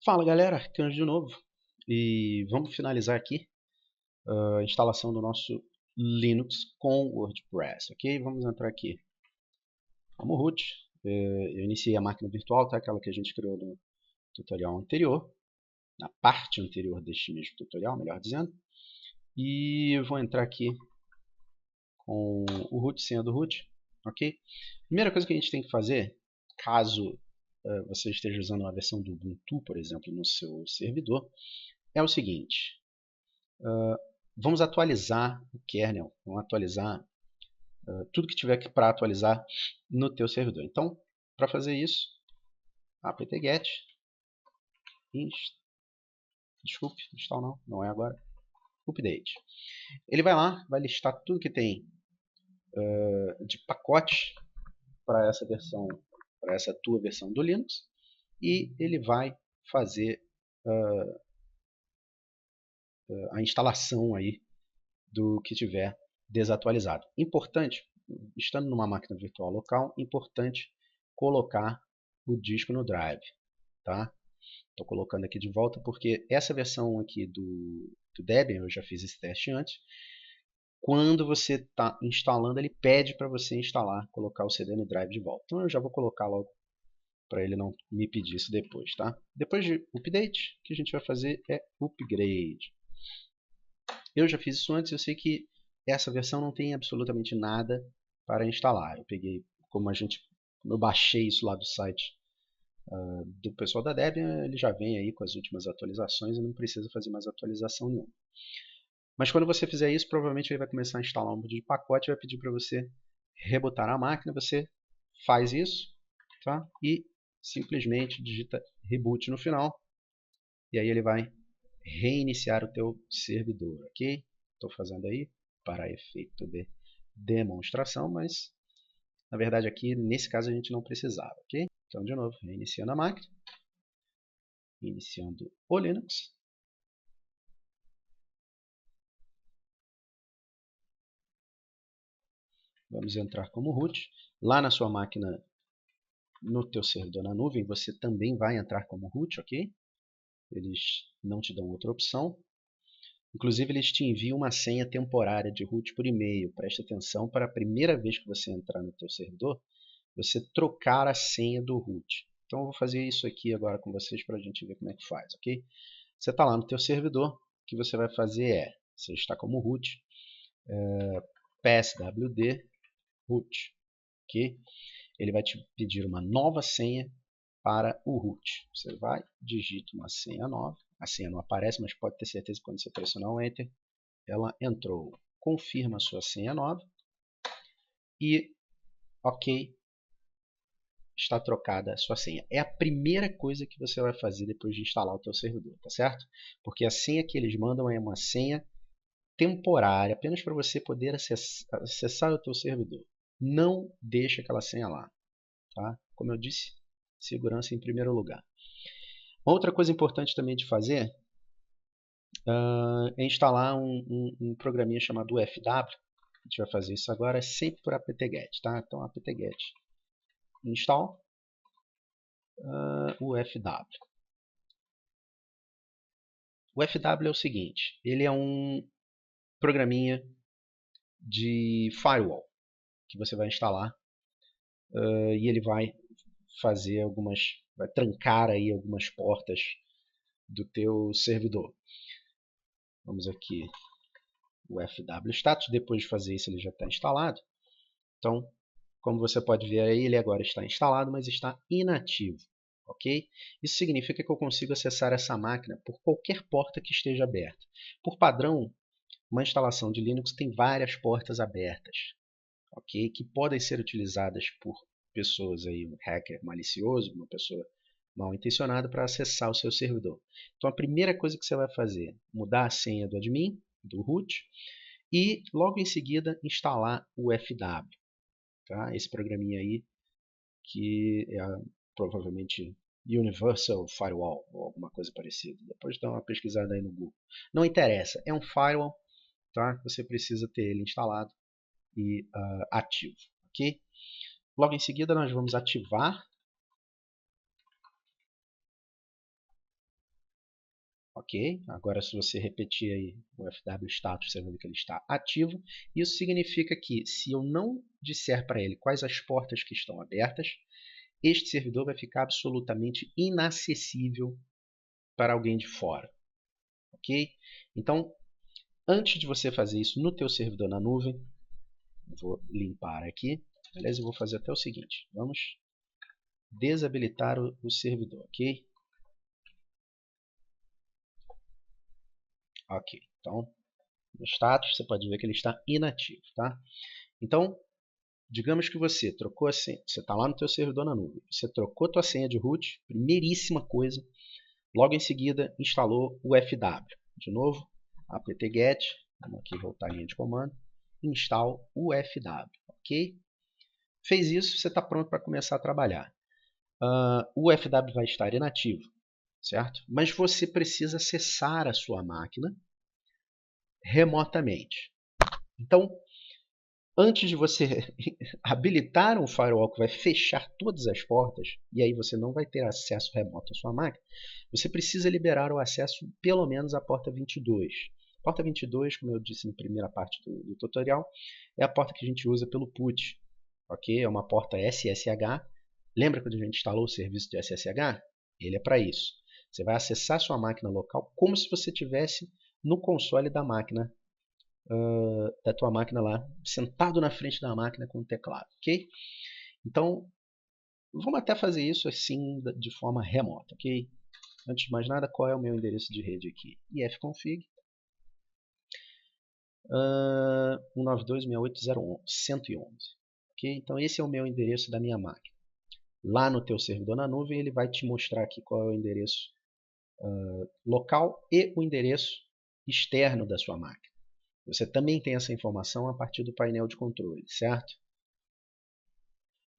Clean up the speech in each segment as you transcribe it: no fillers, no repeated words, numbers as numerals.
Fala galera, Arcanjo de novo e vamos finalizar aqui a instalação do nosso Linux com WordPress, ok? Vamos entrar aqui como root. Eu iniciei a máquina virtual, tá? Aquela que a gente criou no tutorial anterior, na parte anterior deste mesmo tutorial, melhor dizendo. E eu vou entrar aqui com o root, senha do root, ok? Primeira coisa que a gente tem que fazer, caso você esteja usando uma versão do Ubuntu, por exemplo, no seu servidor, é o seguinte. Vamos atualizar o kernel, vamos atualizar tudo que tiver para atualizar no teu servidor. Então, para fazer isso, apt-get, desculpe, install não é agora, update. Ele vai lá, vai listar tudo que tem de pacote para essa versão, para essa tua versão do Linux, e ele vai fazer a instalação aí do que tiver desatualizado. Importante, estando numa máquina virtual local, importante colocar o disco no drive, tá? Estou colocando aqui de volta porque essa versão aqui do Debian, eu já fiz esse teste antes, quando você está instalando, ele pede para você instalar, colocar o CD no drive de volta. Então eu já vou colocar logo para ele não me pedir isso depois, tá? Depois de update, o que a gente vai fazer é upgrade. Eu já fiz isso antes, eu sei que essa versão não tem absolutamente nada para instalar. Eu peguei, como eu baixei isso lá do site do pessoal da Debian, ele já vem aí com as últimas atualizações e não precisa fazer mais atualização nenhuma. Mas quando você fizer isso, provavelmente ele vai começar a instalar um monte de pacote e vai pedir para você rebotar a máquina. Você faz isso, tá? E simplesmente digita reboot no final e aí ele vai reiniciar o teu servidor, ok? Estou fazendo aí para efeito de demonstração, mas na verdade aqui nesse caso a gente não precisava, ok? Então de novo, reiniciando a máquina, iniciando o Linux. Vamos entrar como root. Lá na sua máquina, no teu servidor na nuvem, você também vai entrar como root, ok? Eles não te dão outra opção. Inclusive, eles te enviam uma senha temporária de root por e-mail. Preste atenção para a primeira vez que você entrar no teu servidor, você trocar a senha do root. Então, eu vou fazer isso aqui agora com vocês para a gente ver como é que faz, ok? Você está lá no teu servidor, o que você vai fazer é, você está como root, pswd root, ok? Ele vai te pedir uma nova senha para o root. Você vai, digita uma senha nova, a senha não aparece, mas pode ter certeza que quando você pressionar o Enter, ela entrou. Confirma a sua senha nova e ok, está trocada a sua senha. É a primeira coisa que você vai fazer depois de instalar o teu servidor, tá certo? Porque a senha que eles mandam é uma senha temporária, apenas para você poder acessar o teu servidor. Não deixe aquela senha lá, tá? Como eu disse, segurança em primeiro lugar. Uma outra coisa importante também de fazer é instalar um programinha chamado UFW. A gente vai fazer isso agora sempre por apt-get, tá? Então apt-get install UFW. O UFW é o seguinte, ele é um programinha de firewall que você vai instalar e ele vai vai trancar aí algumas portas do teu servidor. Vamos aqui, o FW status, depois de fazer isso ele já está instalado. Então, como você pode ver aí, ele agora está instalado, mas está inativo. Ok? Isso significa que eu consigo acessar essa máquina por qualquer porta que esteja aberta. Por padrão, uma instalação de Linux tem várias portas abertas, ok? Que podem ser utilizadas por pessoas, aí, um hacker malicioso, uma pessoa mal intencionada para acessar o seu servidor. Então a primeira coisa que você vai fazer é mudar a senha do admin, do root, e logo em seguida instalar o FW. Tá? Esse programinha aí que é provavelmente Universal Firewall ou alguma coisa parecida. Depois dá uma pesquisada aí no Google. Não interessa, é um firewall, tá? Você precisa ter ele instalado e ativo, ok? Logo em seguida nós vamos ativar Ok? Agora, se você repetir aí o FW status, você vai ver que ele está ativo. Isso significa que, se eu não disser para ele quais as portas que estão abertas, este servidor vai ficar absolutamente inacessível para alguém de fora. Ok? Então, antes de você fazer isso no teu servidor na nuvem, vou limpar aqui. Beleza? Eu vou fazer até o seguinte. Vamos desabilitar o servidor, ok? Ok. Então, no status, você pode ver que ele está inativo, tá? Então, digamos que você trocou a senha, você está lá no teu servidor na nuvem, você trocou a tua senha de root, primeiríssima coisa, logo em seguida instalou o FW. De novo, apt-get, vamos aqui voltar à linha de comando, install o FW, ok? Fez isso, você está pronto para começar a trabalhar. O FW vai estar inativo, certo? Mas você precisa acessar a sua máquina remotamente. Então, antes de você habilitar um firewall que vai fechar todas as portas, e aí você não vai ter acesso remoto à sua máquina, você precisa liberar o acesso pelo menos à porta 22. A porta 22, como eu disse na primeira parte do tutorial, é a porta que a gente usa pelo PUT. Ok? É uma porta SSH. Lembra quando a gente instalou o serviço de SSH? Ele é para isso. Você vai acessar sua máquina local como se você estivesse no console da máquina, da tua máquina lá, sentado na frente da máquina com o teclado, ok? Então, vamos até fazer isso assim de forma remota, ok? Antes de mais nada, qual é o meu endereço de rede aqui? ifconfig 192.68.0.111, ok? Então esse é o meu endereço da minha máquina. Lá no teu servidor na nuvem, ele vai te mostrar aqui qual é o endereço local e o endereço externo da sua máquina. Você também tem essa informação a partir do painel de controle, certo?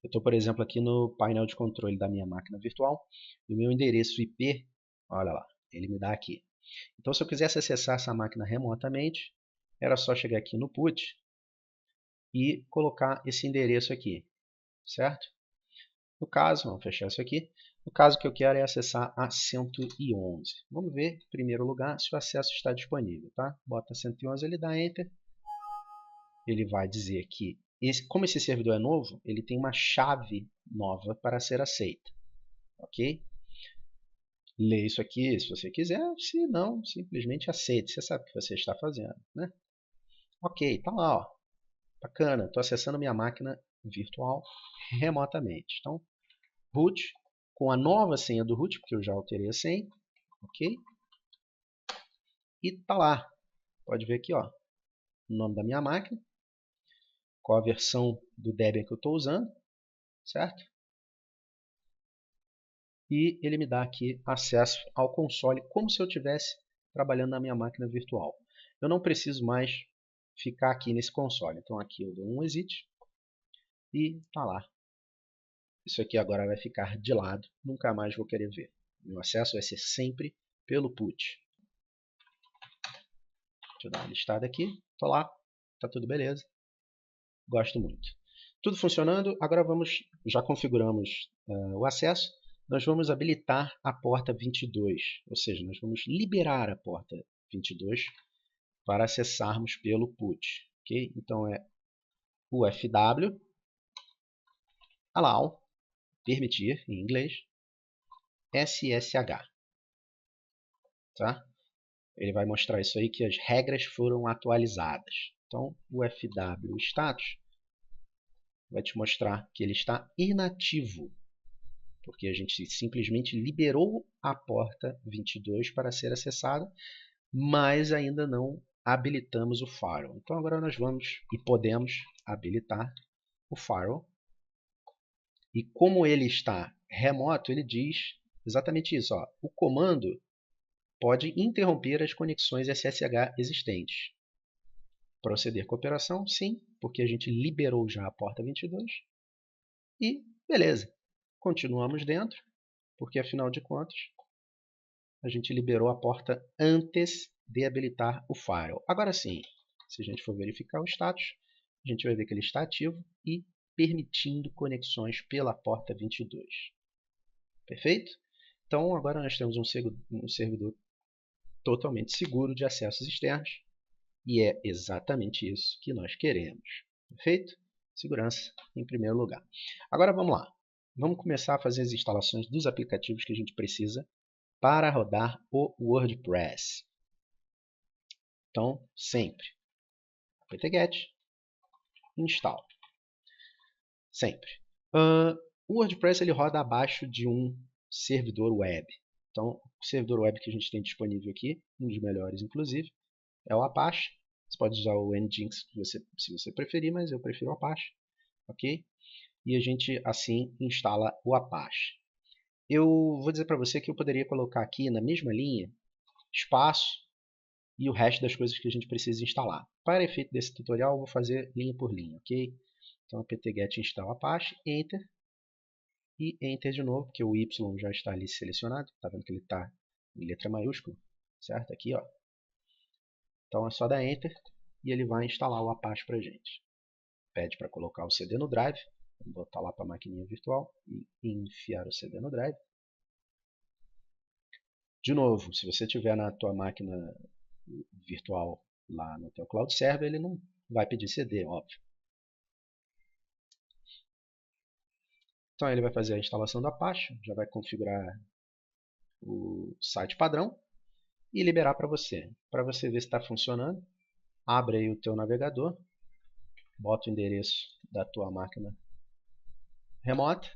Eu estou, por exemplo, aqui no painel de controle da minha máquina virtual e o meu endereço IP, olha lá, ele me dá aqui. Então, se eu quisesse acessar essa máquina remotamente, era só chegar aqui no PUT e colocar esse endereço aqui, certo? No caso, vamos fechar isso aqui. No caso que eu quero é acessar a 111. Vamos ver, em primeiro lugar, se o acesso está disponível, tá? Bota 111, ele dá Enter. Ele vai dizer que, como esse servidor é novo, ele tem uma chave nova para ser aceita, ok? Lê isso aqui se você quiser, se não, simplesmente aceite. Você sabe o que você está fazendo, né? Ok, tá lá, ó. Bacana, estou acessando minha máquina virtual remotamente. Então, root, com a nova senha do root, porque eu já alterei a senha, ok? E tá lá. Pode ver aqui, ó, o nome da minha máquina, qual a versão do Debian que eu estou usando, certo? E ele me dá aqui acesso ao console como se eu estivesse trabalhando na minha máquina virtual. Eu não preciso mais ficar aqui nesse console. Então aqui eu dou um exit e tá lá. Isso aqui agora vai ficar de lado, nunca mais vou querer ver. Meu acesso vai ser sempre pelo PUT. Deixa eu dar uma listada aqui. Estou lá, está tudo beleza. Gosto muito. Tudo funcionando, agora já configuramos o acesso. Nós vamos habilitar a porta 22, ou seja, nós vamos liberar a porta 22 para acessarmos pelo PUT. Okay? Então é UFW allow, permitir em inglês, SSH. Tá? Ele vai mostrar isso aí que as regras foram atualizadas. Então o FW status vai te mostrar que ele está inativo, porque a gente simplesmente liberou a porta 22 para ser acessada, mas ainda não habilitamos o firewall. Então agora nós vamos e podemos habilitar o firewall. E como ele está remoto, ele diz exatamente isso. Ó, o comando pode interromper as conexões SSH existentes. Proceder com a operação? Sim, porque a gente liberou já a porta 22. E beleza, continuamos dentro, porque afinal de contas a gente liberou a porta antes de habilitar o firewall. Agora sim, se a gente for verificar o status, a gente vai ver que ele está ativo e permitindo conexões pela porta 22. Perfeito? Então agora nós temos um servidor totalmente seguro de acessos externos. E é exatamente isso que nós queremos. Perfeito? Segurança em primeiro lugar. Agora vamos lá. Vamos começar a fazer as instalações dos aplicativos que a gente precisa para rodar o WordPress. Então, sempre apt-get install. Sempre. O WordPress ele roda abaixo de um servidor web. Então, o servidor web que a gente tem disponível aqui, um dos melhores inclusive, é o Apache. Você pode usar o Nginx se você preferir, mas eu prefiro o Apache. Ok? E a gente assim instala o Apache. Eu vou dizer para você que eu poderia colocar aqui na mesma linha espaço e o resto das coisas que a gente precisa instalar. Para efeito desse tutorial, eu vou fazer linha por linha, ok? Então, apt-get install Apache, Enter, e Enter de novo, porque o Y já está ali selecionado. Está vendo que ele está em letra maiúscula, certo? Aqui, ó. Então, é só dar Enter e ele vai instalar o Apache para a gente. Pede para colocar o CD no Drive. Vamos botar lá para a maquininha virtual e enfiar o CD no Drive. De novo, se você tiver na tua máquina virtual lá no teu Cloud Server, ele não vai pedir CD, óbvio. Então ele vai fazer a instalação do Apache, já vai configurar o site padrão e liberar para você. Para você ver se está funcionando, abre aí o teu navegador, bota o endereço da tua máquina remota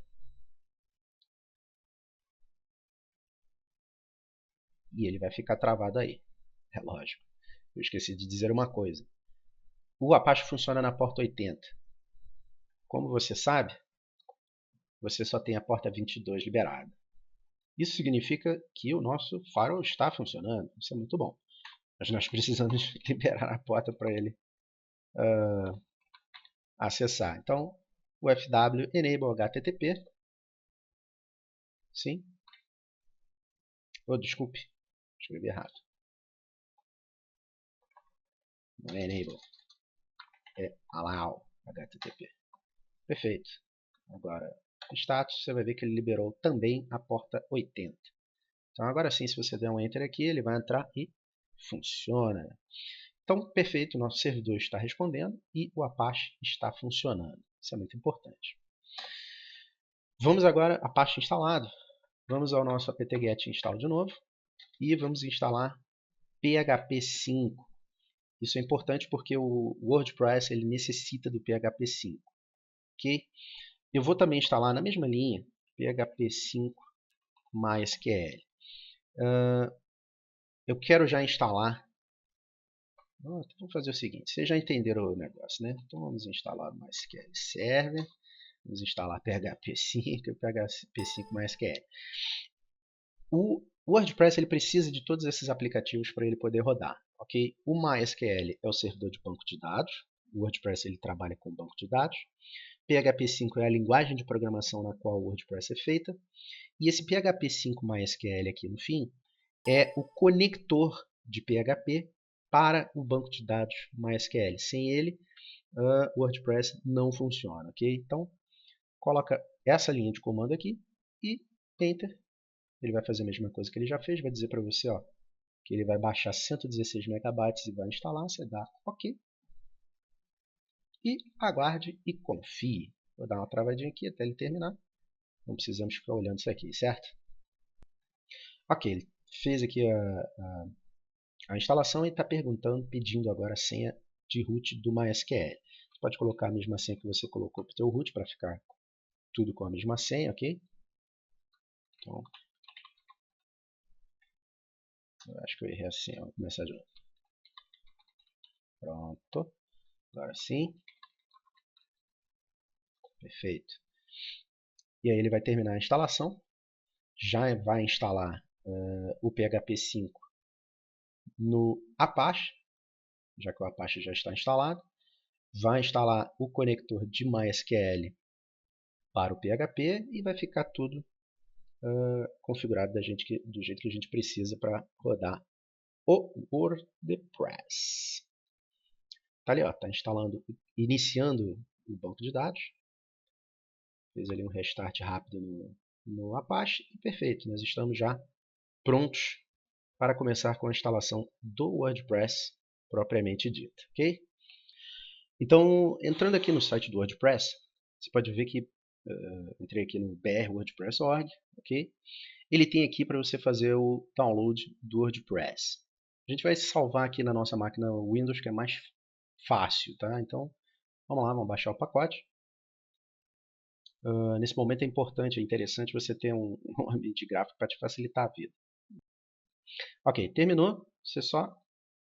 e ele vai ficar travado aí. É lógico. Eu esqueci de dizer uma coisa. O Apache funciona na porta 80. Como você sabe, você só tem a porta 22 liberada. Isso significa que o nosso firewall está funcionando. Isso é muito bom. Mas nós precisamos liberar a porta para ele acessar. Então, o fw enable http. Sim. Desculpe. Escrevi errado. Não é enable. É allow http. Perfeito. Agora, status, você vai ver que ele liberou também a porta 80. Então, agora sim, se você der um Enter aqui, ele vai entrar e funciona. Então, perfeito, o nosso servidor está respondendo e o Apache está funcionando. Isso é muito importante. Vamos agora, Apache instalado, vamos ao nosso apt-get install de novo e vamos instalar PHP 5. Isso é importante porque o WordPress ele necessita do PHP 5. Ok? Eu vou também instalar na mesma linha PHP 5 MySQL. Eu quero já instalar. Então vamos fazer o seguinte, vocês já entenderam o negócio, né? Então vamos instalar o MySQL Server, vamos instalar PHP 5 e PHP 5 MySQL. O WordPress ele precisa de todos esses aplicativos para ele poder rodar, ok? O MySQL é o servidor de banco de dados, o WordPress ele trabalha com banco de dados, PHP 5 é a linguagem de programação na qual o WordPress é feita, e esse PHP 5 MySQL aqui no fim é o conector de PHP para o banco de dados MySQL. Sem ele, o WordPress não funciona, ok? Então, coloca essa linha de comando aqui e Enter. Ele vai fazer a mesma coisa que ele já fez, vai dizer para você ó, que ele vai baixar 116 megabytes e vai instalar, você dá OK. E aguarde e confie. Vou dar uma travadinha aqui até ele terminar. Não precisamos ficar olhando isso aqui, certo? Ok, ele fez aqui a instalação e está pedindo agora a senha de root do MySQL. Você pode colocar a mesma senha que você colocou para o teu root para ficar tudo com a mesma senha, ok? Então, eu acho que eu errei a senha. Vou começar de novo. Pronto. Agora sim. Perfeito. E aí ele vai terminar a instalação. Já vai instalar o PHP 5 no Apache, já que o Apache já está instalado. Vai instalar o conector de MySQL para o PHP e vai ficar tudo configurado do jeito que a gente precisa para rodar o WordPress. Tá ali, ó, tá instalando, iniciando o banco de dados. Fez ali um restart rápido no Apache e perfeito, nós estamos já prontos para começar com a instalação do WordPress propriamente dita, ok? Então, entrando aqui no site do WordPress, você pode ver que entrei aqui no brwordpress.org, ok? Ele tem aqui para você fazer o download do WordPress. A gente vai salvar aqui na nossa máquina Windows, que é mais fácil, tá? Então, vamos lá, vamos baixar o pacote. Nesse momento é importante, é interessante você ter um ambiente gráfico para te facilitar a vida. Ok, terminou, você só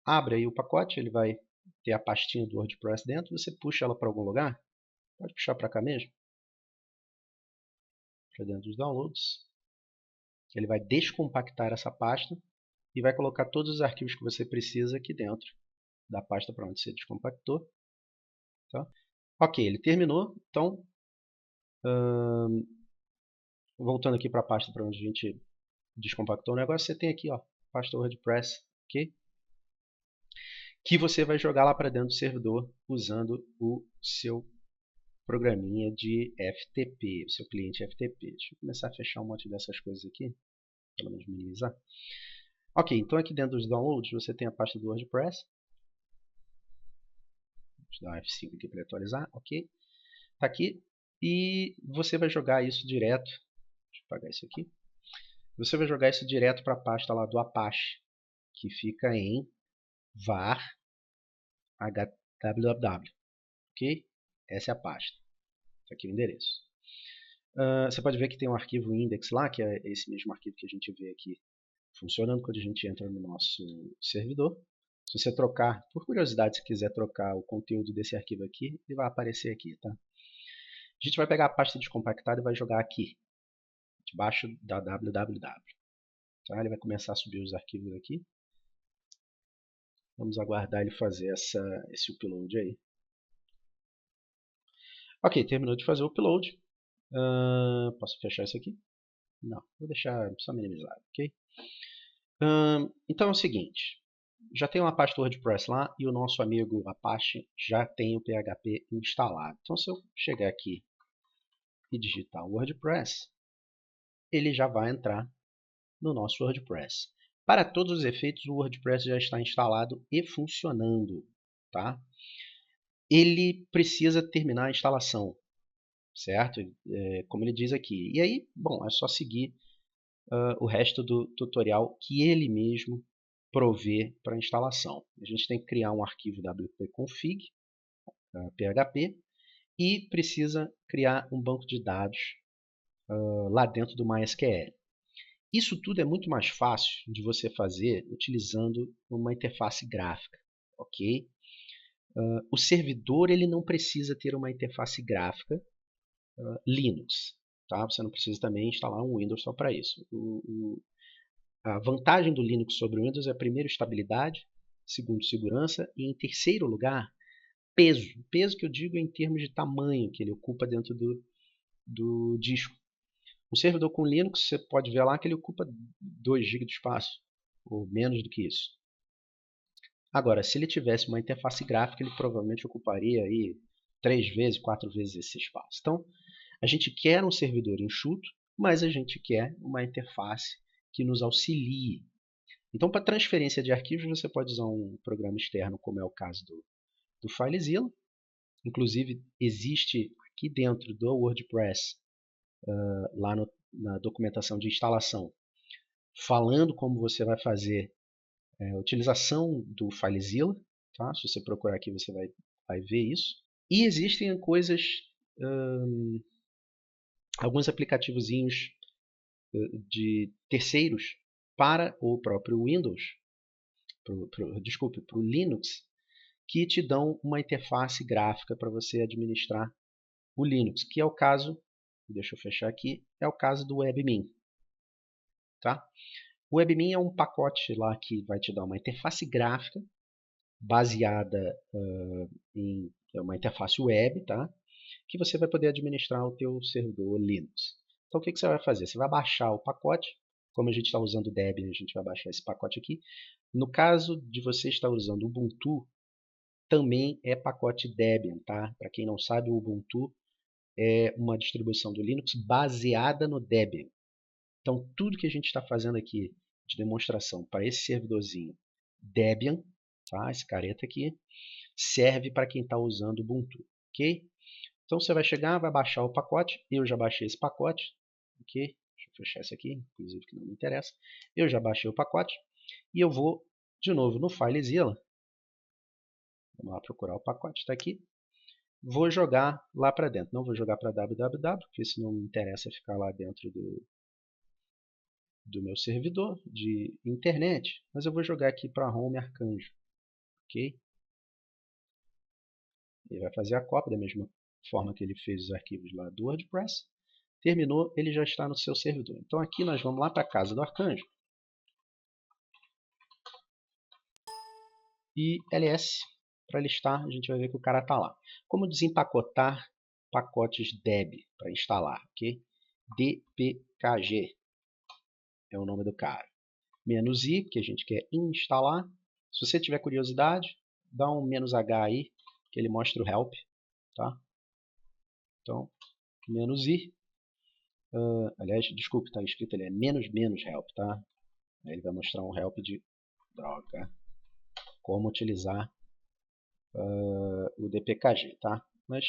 abre aí o pacote, ele vai ter a pastinha do WordPress dentro, você puxa ela para algum lugar, pode puxar para cá mesmo, para dentro dos downloads. Ele vai descompactar essa pasta e vai colocar todos os arquivos que você precisa aqui dentro da pasta para onde você descompactou. Tá? Ok, ele terminou, então voltando aqui para a pasta para onde a gente descompactou o negócio, você tem aqui, ó, pasta WordPress, ok? Que você vai jogar lá para dentro do servidor usando o seu programinha de FTP, o seu cliente FTP. Deixa eu começar a fechar um monte dessas coisas aqui, pelo menos minimizar. Ok, então aqui dentro dos downloads você tem a pasta do WordPress. Deixa eu dar um F5 aqui para atualizar, ok? Está aqui e você vai jogar isso direto. Deixa eu apagar isso aqui. Você vai jogar isso direto para a pasta lá do Apache, que fica em var hww, ok? Essa é a pasta. Está aqui o endereço. Você pode ver que tem um arquivo index lá, que é esse mesmo arquivo que a gente vê aqui funcionando quando a gente entra no nosso servidor. Se você trocar, por curiosidade, se quiser trocar o conteúdo desse arquivo aqui, ele vai aparecer aqui, tá? A gente vai pegar a pasta descompactada e vai jogar aqui, debaixo da www. Tá? Ele vai começar a subir os arquivos aqui. Vamos aguardar ele fazer esse upload aí. Ok, terminou de fazer o upload. Posso fechar isso aqui? Não, vou deixar só minimizado, ok? Então é o seguinte, já tem uma pasta WordPress lá e o nosso amigo Apache já tem o PHP instalado. Então se eu chegar aqui e digitar WordPress, ele já vai entrar no nosso WordPress. Para todos os efeitos, o WordPress já está instalado e funcionando, tá? Ele precisa terminar a instalação, certo? Como ele diz aqui. E aí, bom, é só seguir o resto do tutorial que ele mesmo provê para a instalação. A gente tem que criar um arquivo wp-config, PHP, e precisa criar um banco de dados lá dentro do MySQL. Isso tudo é muito mais fácil de você fazer utilizando uma interface gráfica, ok? O servidor ele não precisa ter uma interface gráfica Linux, tá? Você não precisa também instalar um Windows só para isso. A vantagem do Linux sobre o Windows é, primeiro, estabilidade, segundo, segurança e, em terceiro lugar, peso. Peso que eu digo em termos de tamanho que ele ocupa dentro do disco. Um servidor com Linux, você pode ver lá que ele ocupa 2 GB de espaço, ou menos do que isso. Agora, se ele tivesse uma interface gráfica, ele provavelmente ocuparia aí 3 vezes, 4 vezes esse espaço. Então, a gente quer um servidor enxuto, mas a gente quer uma interface que nos auxilie. Então, para transferência de arquivos, você pode usar um programa externo, como é o caso do FileZilla. Inclusive, existe aqui dentro do WordPress, lá na documentação de instalação, falando como você vai fazer a utilização do FileZilla. Tá? Se você procurar aqui, você vai ver isso. E existem coisas, alguns aplicativozinhos de terceiros para o próprio Windows, desculpe, para o Linux, que te dão uma interface gráfica para você administrar o Linux, que é o caso, deixa eu fechar aqui, é o caso do WebMin. Tá? O WebMin é um pacote lá que vai te dar uma interface gráfica baseada em uma interface web, tá? Que você vai poder administrar o teu servidor Linux. Então o que você vai fazer? Você vai baixar o pacote, como a gente está usando o Debian, a gente vai baixar esse pacote aqui. No caso de você estar usando o Ubuntu, também é pacote Debian, tá? Para quem não sabe, o Ubuntu é uma distribuição do Linux baseada no Debian. Então tudo que a gente está fazendo aqui de demonstração para esse servidorzinho Debian, tá? Esse careta aqui, serve para quem está usando o Ubuntu, ok? Então você vai chegar, vai baixar o pacote, eu já baixei esse pacote, ok? Deixa eu fechar isso aqui, inclusive que não me interessa. Eu já baixei o pacote e eu vou de novo no FileZilla, vamos lá procurar o pacote, está aqui. Vou jogar lá para dentro, não vou jogar para www, porque isso não me interessa ficar lá dentro do meu servidor de internet, mas eu vou jogar aqui para home arcanjo, ok? Ele vai fazer a cópia da mesma forma que ele fez os arquivos lá do WordPress. Terminou, ele já está no seu servidor. Então aqui nós vamos lá para a casa do arcanjo e ls para listar, a gente vai ver que o cara está lá. Como desempacotar pacotes deb para instalar, ok? dpkg é o nome do cara. -i, que a gente quer instalar. Se você tiver curiosidade, dá um "-h" aí, que ele mostra o help, tá? Então, -i. Aliás, desculpe, está escrito ali, é -- help, tá? Aí ele vai mostrar um help de droga, como utilizar o dpkg, tá? Mas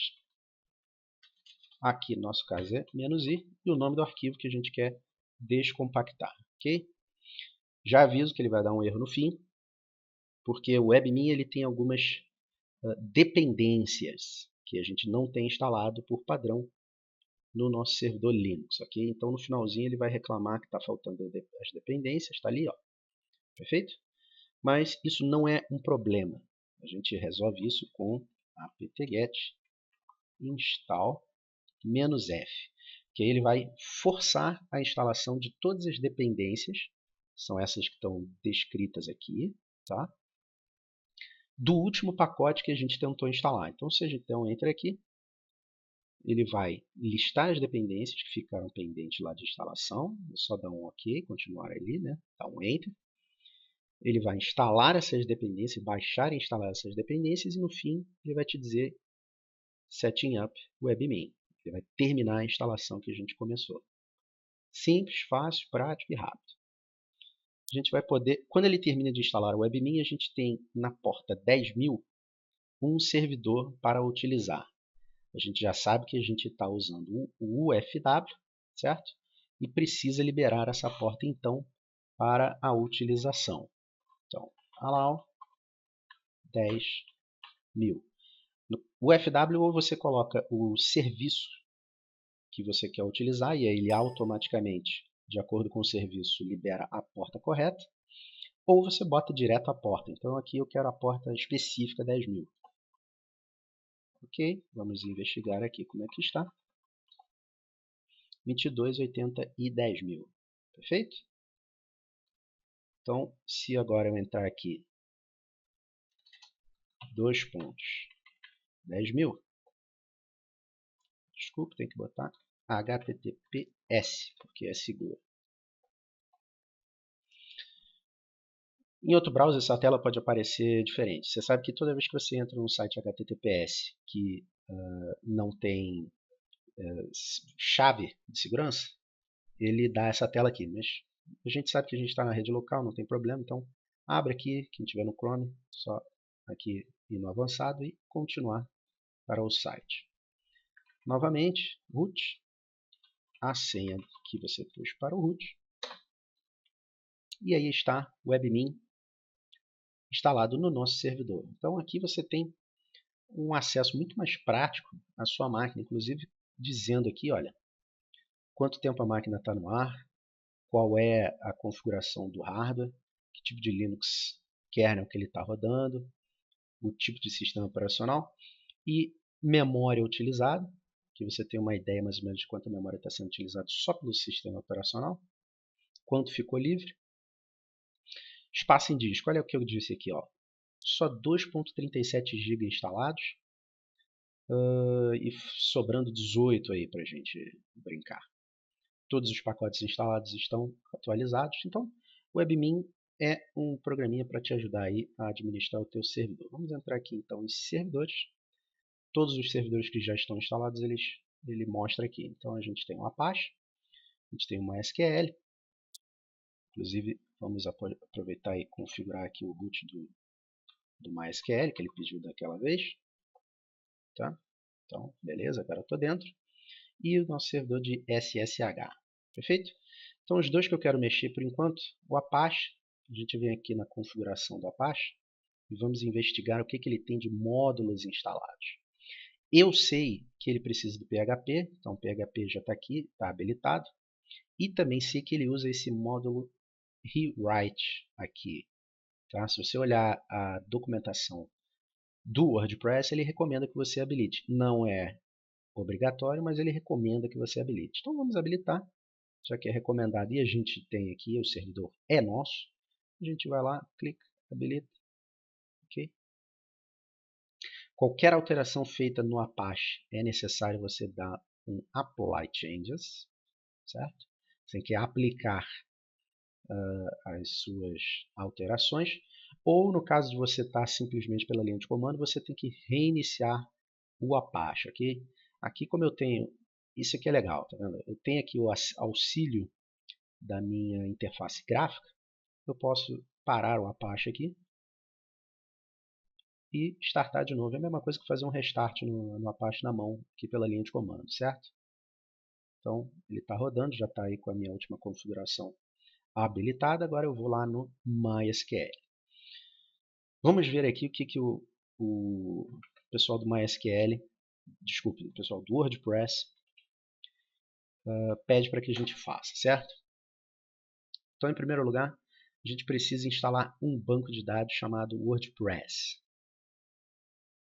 aqui no nosso caso é -i e o nome do arquivo que a gente quer descompactar, ok? Já aviso que ele vai dar um erro no fim, porque o WebMin ele tem algumas dependências que a gente não tem instalado por padrão no nosso servidor Linux, ok? Então no finalzinho ele vai reclamar que está faltando as dependências, está ali, ó, perfeito? Mas isso não é um problema, a gente resolve isso com apt-get install -f, que aí ele vai forçar a instalação de todas as dependências, são essas que estão descritas aqui, tá? Do último pacote que a gente tentou instalar. Então, se a gente der um Enter aqui, ele vai listar as dependências que ficaram pendentes lá de instalação. É só dar um OK, continuar ali, né? Dar um Enter. Ele vai instalar essas dependências, baixar e instalar essas dependências, e no fim ele vai te dizer Setting up WebMin. Ele vai terminar a instalação que a gente começou. Simples, fácil, prático e rápido. A gente vai poder, quando ele termina de instalar o WebMin, a gente tem na porta 10.000 um servidor para utilizar. A gente já sabe que a gente está usando o UFW, certo? E precisa liberar essa porta então para a utilização. Então, allow 10.000. No UFW, ou você coloca o serviço que você quer utilizar e aí ele automaticamente, de acordo com o serviço, libera a porta correta, ou você bota direto a porta. Então aqui eu quero a porta específica 10.000. Ok, vamos investigar aqui como é que está. 22, 80 e 10.000. Perfeito? Então, se agora eu entrar aqui, 2 pontos, 10.000, desculpa, tem que botar HTTPS, porque é seguro. Em outro browser, essa tela pode aparecer diferente. Você sabe que toda vez que você entra num site HTTPS que não tem chave de segurança, ele dá essa tela aqui. Mas a gente sabe que a gente está na rede local, não tem problema. Então, abre aqui, quem tiver no Chrome, só aqui ir no avançado e continuar para o site. Novamente, root, a senha que você pôs para o root. E aí está o WebMin instalado no nosso servidor. Então aqui você tem um acesso muito mais prático à sua máquina, inclusive dizendo aqui, olha, quanto tempo a máquina está no ar, qual é a configuração do hardware, que tipo de Linux kernel que ele está rodando, o tipo de sistema operacional e memória utilizada, que você tem uma ideia mais ou menos de quanta memória está sendo utilizada só pelo sistema operacional, quanto ficou livre. Espaço em disco, olha o que eu disse aqui, ó. Só 2.37 GB instalados e sobrando 18 aí para a gente brincar. Todos os pacotes instalados estão atualizados, então o WebMin é um programinha para te ajudar aí a administrar o teu servidor. Vamos entrar aqui então em servidores. Todos os servidores que já estão instalados, ele mostra aqui. Então a gente tem um Apache, a gente tem uma SQL, inclusive vamos aproveitar e configurar aqui o root do MySQL, que ele pediu daquela vez. Tá? Então, beleza, agora eu estou dentro. E o nosso servidor de SSH. Perfeito? Então, os dois que eu quero mexer por enquanto, o Apache, a gente vem aqui na configuração do Apache e vamos investigar o que ele tem de módulos instalados. Eu sei que ele precisa do PHP, então o PHP já está aqui, está habilitado. E também sei que ele usa esse módulo rewrite aqui. Tá? Se você olhar a documentação do WordPress, ele recomenda que você habilite. Não é obrigatório, mas ele recomenda que você habilite. Então vamos habilitar, já que é recomendado e a gente tem aqui, o servidor é nosso. A gente vai lá, clica, habilita. Ok? Qualquer alteração feita no Apache é necessário você dar um Apply Changes, certo? Você tem que aplicar as suas alterações, ou no caso de você estar simplesmente pela linha de comando, você tem que reiniciar o Apache, ok? Aqui como eu tenho, isso aqui é legal, tá vendo? Eu tenho aqui o auxílio da minha interface gráfica, eu posso parar o Apache aqui e startar de novo. É a mesma coisa que fazer um restart no Apache na mão, aqui pela linha de comando, certo? Então, ele está rodando, já está aí com a minha última configuração habilitada. Agora eu vou lá no MySQL. Vamos ver aqui o que o pessoal do MySQL, desculpe, o pessoal do WordPress pede para que a gente faça, certo? Então, em primeiro lugar, a gente precisa instalar um banco de dados chamado WordPress.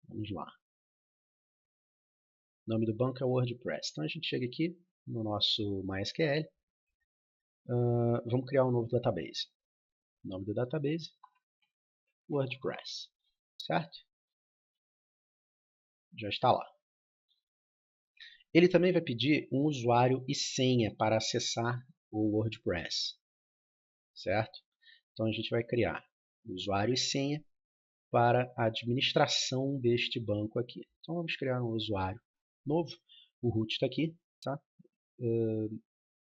Vamos lá. O nome do banco é WordPress. Então, a gente chega aqui no nosso MySQL. Vamos criar um novo database. O nome do database, WordPress. Certo? Já está lá. Ele também vai pedir um usuário e senha para acessar o WordPress. Certo? Então, a gente vai criar usuário e senha para a administração deste banco aqui. Então, vamos criar um usuário novo. O root está aqui. Tá?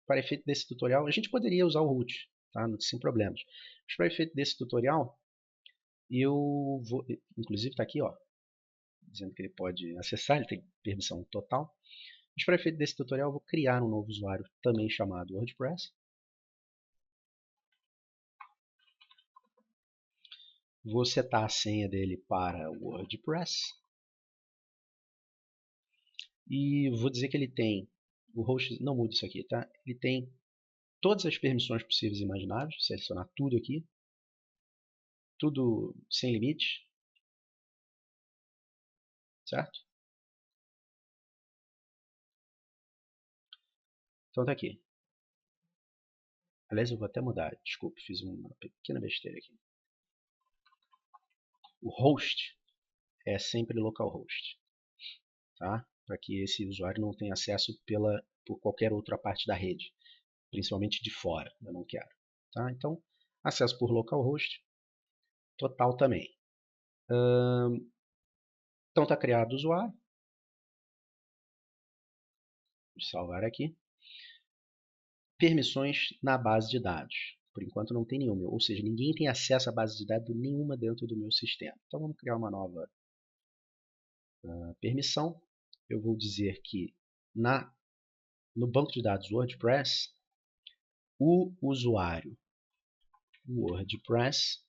Para efeito desse tutorial, a gente poderia usar o root, tá? Sem problemas. Mas para efeito desse tutorial, eu vou, inclusive está aqui, ó, dizendo que ele pode acessar, ele tem permissão total. Mas para efeito desse tutorial, eu vou criar um novo usuário também chamado WordPress. Vou setar a senha dele para o WordPress. E vou dizer que ele tem, o host, não muda isso aqui, tá? Ele tem todas as permissões possíveis e imagináveis, selecionar tudo aqui. Tudo sem limite. Certo? Então tá aqui. Aliás, eu vou até mudar. Desculpe, fiz uma pequena besteira aqui. O host é sempre localhost, tá? Para que esse usuário não tenha acesso por qualquer outra parte da rede, principalmente de fora. Eu não quero. Tá? Então, acesso por localhost, total também. Então está criado o usuário. Vou salvar aqui. Permissões na base de dados. Por enquanto não tem nenhuma, ou seja, ninguém tem acesso à base de dados nenhuma dentro do meu sistema. Então vamos criar uma nova permissão. Eu vou dizer que no banco de dados WordPress, o usuário WordPress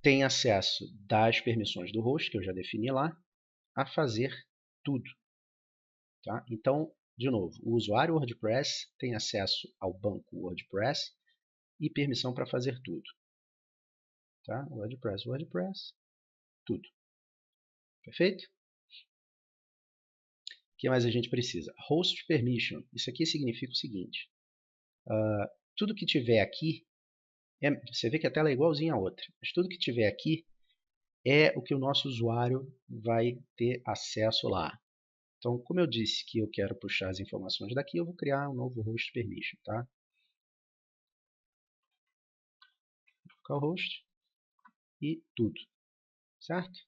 tem acesso das permissões do host, que eu já defini lá, a fazer tudo. Tá? Então, de novo, o usuário WordPress tem acesso ao banco WordPress e permissão para fazer tudo. Tá? WordPress, tudo. Perfeito? O que mais a gente precisa? Host permission. Isso aqui significa o seguinte. Tudo que tiver aqui, você vê que a tela é igualzinha a outra, mas tudo que tiver aqui é o que o nosso usuário vai ter acesso lá. Então, como eu disse que eu quero puxar as informações daqui, eu vou criar um novo host permission. Tá? Localhost e tudo. Certo?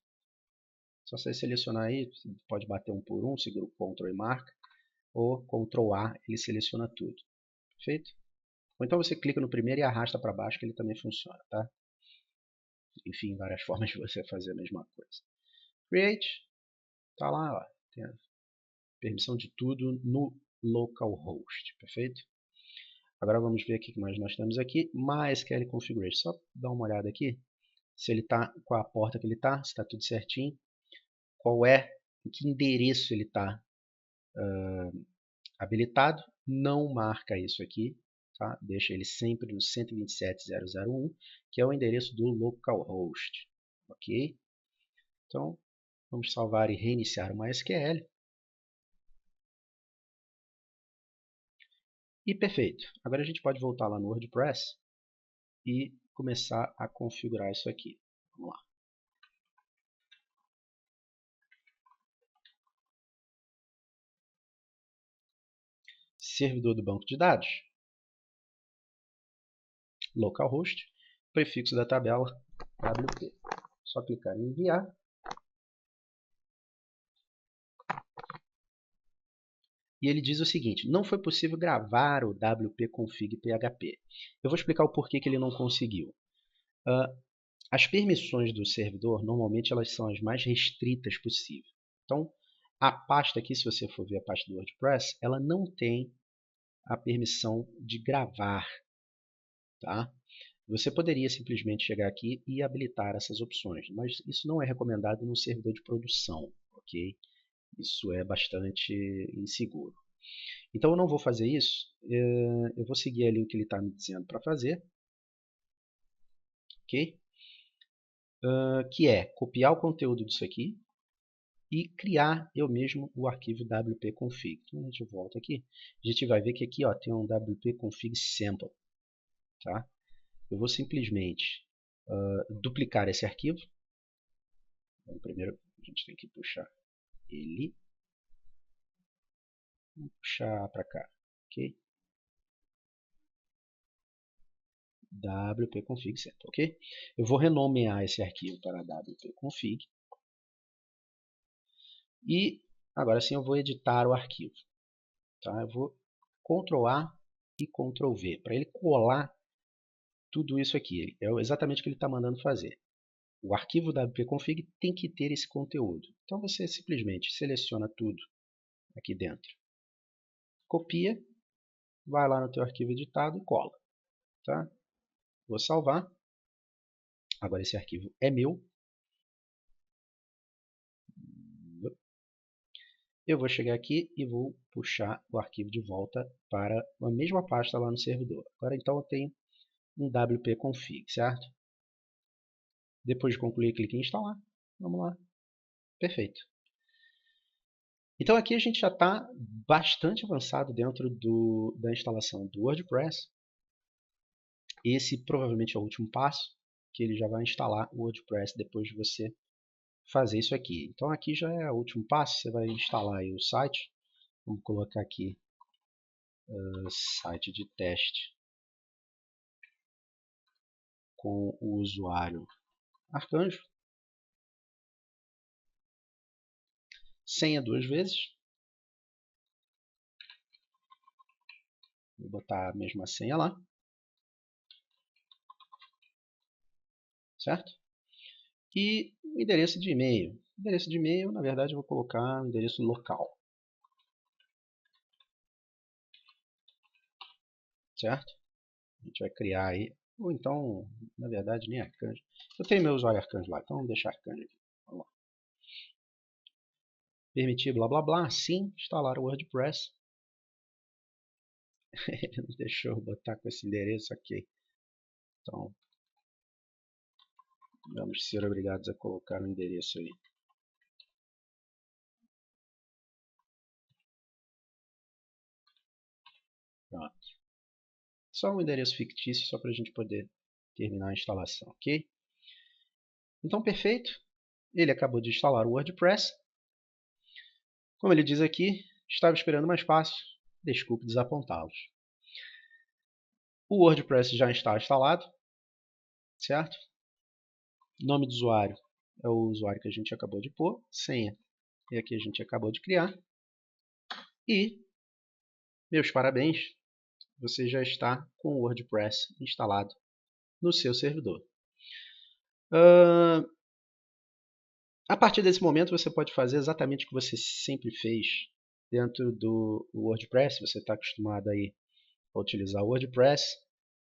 Só você selecionar aí, você pode bater um por um, segura o Ctrl e marca, ou Ctrl A, ele seleciona tudo. Perfeito? Ou então você clica no primeiro e arrasta para baixo, que ele também funciona, tá? Enfim, várias formas de você fazer a mesma coisa. Create, tá lá, ó, tem a permissão de tudo no localhost, perfeito? Agora vamos ver aqui o que mais nós temos aqui, MySQL Configuration. Só dar uma olhada aqui, se ele está, qual a porta que ele está, se está tudo certinho, em que endereço ele está habilitado, não marca isso aqui, tá? Deixa ele sempre no 127.0.0.1, que é o endereço do localhost, ok? Então, vamos salvar e reiniciar o MySQL. E perfeito. Agora a gente pode voltar lá no WordPress e começar a configurar isso aqui. Vamos lá. Servidor do banco de dados. Localhost. Prefixo da tabela WP. Só clicar em enviar. E ele diz o seguinte: não foi possível gravar o wp-config.php. Eu vou explicar o porquê que ele não conseguiu. As permissões do servidor, normalmente, elas são as mais restritas possível. Então, a pasta aqui, se você for ver a pasta do WordPress, ela não tem a permissão de gravar. Tá? Você poderia simplesmente chegar aqui e habilitar essas opções, mas isso não é recomendado no servidor de produção, ok? Isso é bastante inseguro. Então eu não vou fazer isso, eu vou seguir ali o que ele está me dizendo para fazer, ok? Que é copiar o conteúdo disso aqui e criar eu mesmo o arquivo wp-config. Então a gente volta aqui, a gente vai ver que aqui ó, tem um wp-config sample. Tá? Eu vou simplesmente duplicar esse arquivo. Então, primeiro a gente tem que puxar ele. Vamos puxar para cá, ok? wp-config sample, ok? Eu vou renomear esse arquivo para wp-config. E agora sim eu vou editar o arquivo. Tá? Eu vou Ctrl A e Ctrl V para ele colar tudo isso aqui. É exatamente o que ele está mandando fazer. O arquivo wp-config tem que ter esse conteúdo. Então você simplesmente seleciona tudo aqui dentro. Copia, vai lá no teu arquivo editado e cola. Tá? Vou salvar. Agora esse arquivo é meu. Eu vou chegar aqui e vou puxar o arquivo de volta para a mesma pasta lá no servidor. Agora então eu tenho um wp-config, certo? Depois de concluir, clique em instalar. Vamos lá. Perfeito. Então aqui a gente já está bastante avançado dentro da instalação do WordPress. Esse provavelmente é o último passo, que ele já vai instalar o WordPress depois de você fazer isso aqui. Então aqui já é o último passo, você vai instalar aí o site. Vamos colocar aqui site de teste com o usuário Arcanjo. Senha 2 vezes. Vou botar a mesma senha lá. Certo? E o endereço de e-mail. Endereço de e-mail, na verdade, eu vou colocar o endereço local. Certo? A gente vai criar aí, ou então, na verdade, nem Arcanjo. Eu tenho meu usuário Arcanjo lá, então vamos deixar Arcanjo aqui. Vamos lá. Permitir blá blá blá, sim, instalar o WordPress. Ele não deixou eu botar com esse endereço aqui. Então, vamos ser obrigados a colocar o endereço aí. Pronto. Só um endereço fictício, só para a gente poder terminar a instalação, ok? Então, perfeito. Ele acabou de instalar o WordPress. Como ele diz aqui, estava esperando mais passos. Desculpe desapontá-los. O WordPress já está instalado, certo? Nome do usuário é o usuário que a gente acabou de pôr. Senha é a que a gente acabou de criar. E, meus parabéns, você já está com o WordPress instalado no seu servidor. A partir desse momento, você pode fazer exatamente o que você sempre fez dentro do WordPress. Você está acostumado aí a utilizar o WordPress,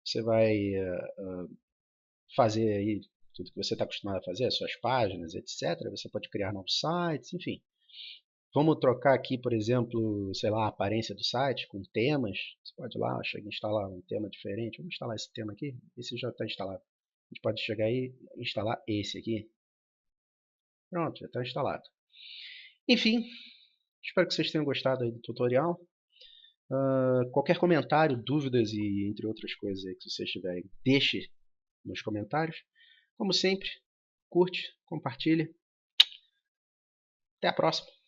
você vai fazer aí tudo que você está acostumado a fazer, as suas páginas, etc. Você pode criar novos sites, enfim. Vamos trocar aqui, por exemplo, sei lá, a aparência do site com temas. Você pode ir lá, chega a instalar um tema diferente. Vamos instalar esse tema aqui. Esse já está instalado. A gente pode chegar aí e instalar esse aqui. Pronto, já está instalado. Enfim, espero que vocês tenham gostado aí do tutorial. Qualquer comentário, dúvidas e entre outras coisas aí que vocês tiverem, deixe nos comentários. Como sempre, curte, compartilha. Até a próxima!